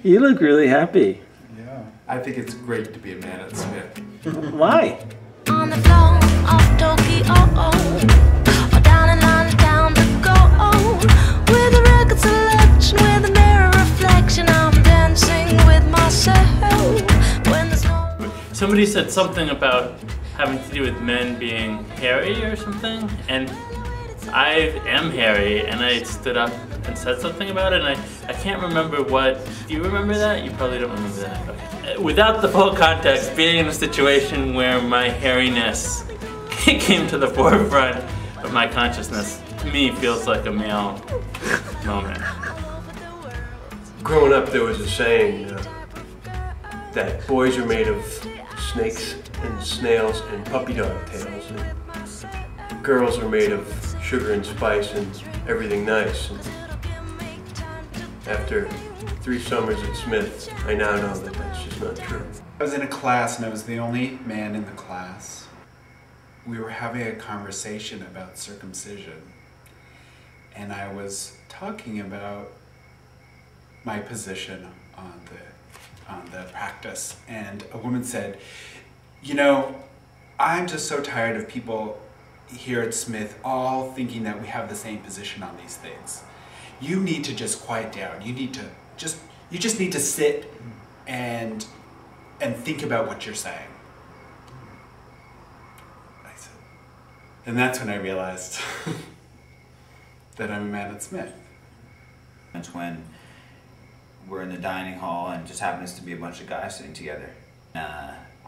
You look really happy. Yeah. I think it's great to be a man at Smith. Why? On the floor of Tokyo, or down and down to go, with a record selection, with a mirror reflection, I'm dancing with myself when there's no... Somebody said something about having to do with men being hairy or something, and I am hairy, and I stood up and said something about it, and I can't remember what. Do you remember that? You probably don't remember that. Okay. Without the full context, being in a situation where my hairiness came to the forefront of my consciousness, to me feels like a male moment. Growing up, there was a saying that boys are made of snakes and snails and puppy dog tails, and girls are made of sugar and spice and everything nice. And after 3 summers at Smith, I now know that that's just not true. I was in a class and I was the only man in the class. We were having a conversation about circumcision, and I was talking about my position on the practice, and a woman said, you know, I'm just so tired of people here at Smith all thinking that we have the same position on these things. You need to just quiet down. You just need to sit and think about what you're saying. I said, and that's when I realized that I'm a man at Smith. That's when we're in the dining hall and just happens to be a bunch of guys sitting together.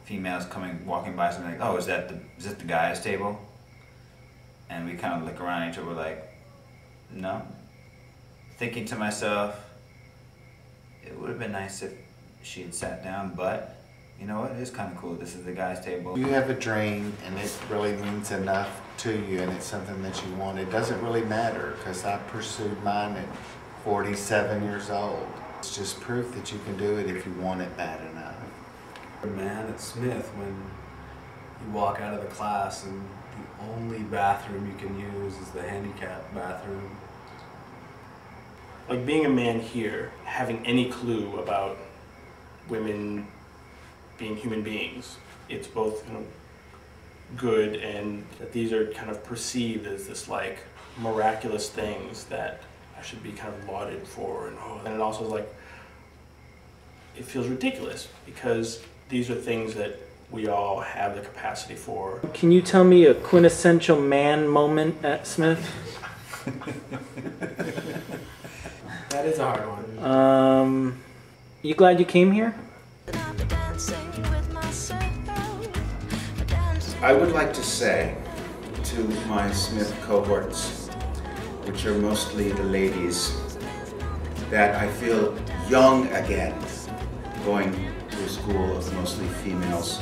Females walking by, something like, oh, is that the guys' table? And we kind of look around at each other, we're like, no. Thinking to myself, it would have been nice if she had sat down, but you know what, it's kind of cool. This is the guys' table. You have a dream and it really means enough to you and it's something that you want. It doesn't really matter because I pursued mine at 47 years old. It's just proof that you can do it if you want it bad enough. A man at Smith when you walk out of the class and the only bathroom you can use is the handicapped bathroom. Like being a man here, having any clue about women being human beings, it's both kind of good and that these are kind of perceived as this like miraculous things that I should be kind of lauded for, and it also is like, it feels ridiculous because these are things that we all have the capacity for. Can you tell me a quintessential man moment at Smith? That is a hard one. You glad you came here? I would like to say to my Smith cohorts, which are mostly the ladies, that I feel young again going to a school of mostly females,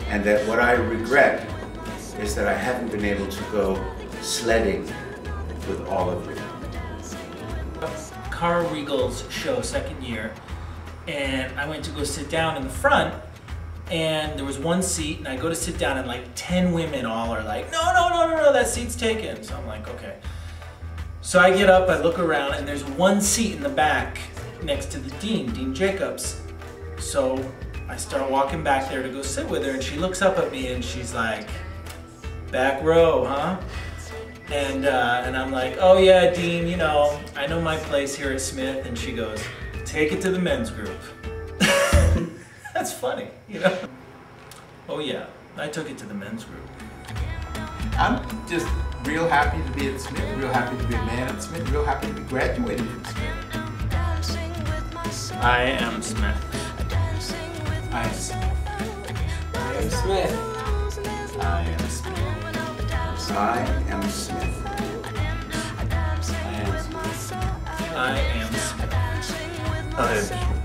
and that what I regret is that I haven't been able to go sledding with all of you. Carl Regal's show second year, and I went to go sit down in the front, and there was one seat, and I go to sit down, and like 10 women all are like, no, that seat's taken. So I'm like, okay. So I get up, I look around, and there's one seat in the back next to the dean, Dean Jacobs. So I start walking back there to go sit with her, and she looks up at me and she's like, back row, huh? And I'm like, oh yeah, Dean, you know, I know my place here at Smith. And she goes, take it to the men's group. That's funny, you know? Oh yeah, I took it to the men's group. I'm just real happy to be at Smith, real happy to be a man at Smith, real happy to be graduating from Smith. I am Smith. I am Smith. I am Smith. I am Smith. I am Smith. I am Smith. I am Smith. I am Smith.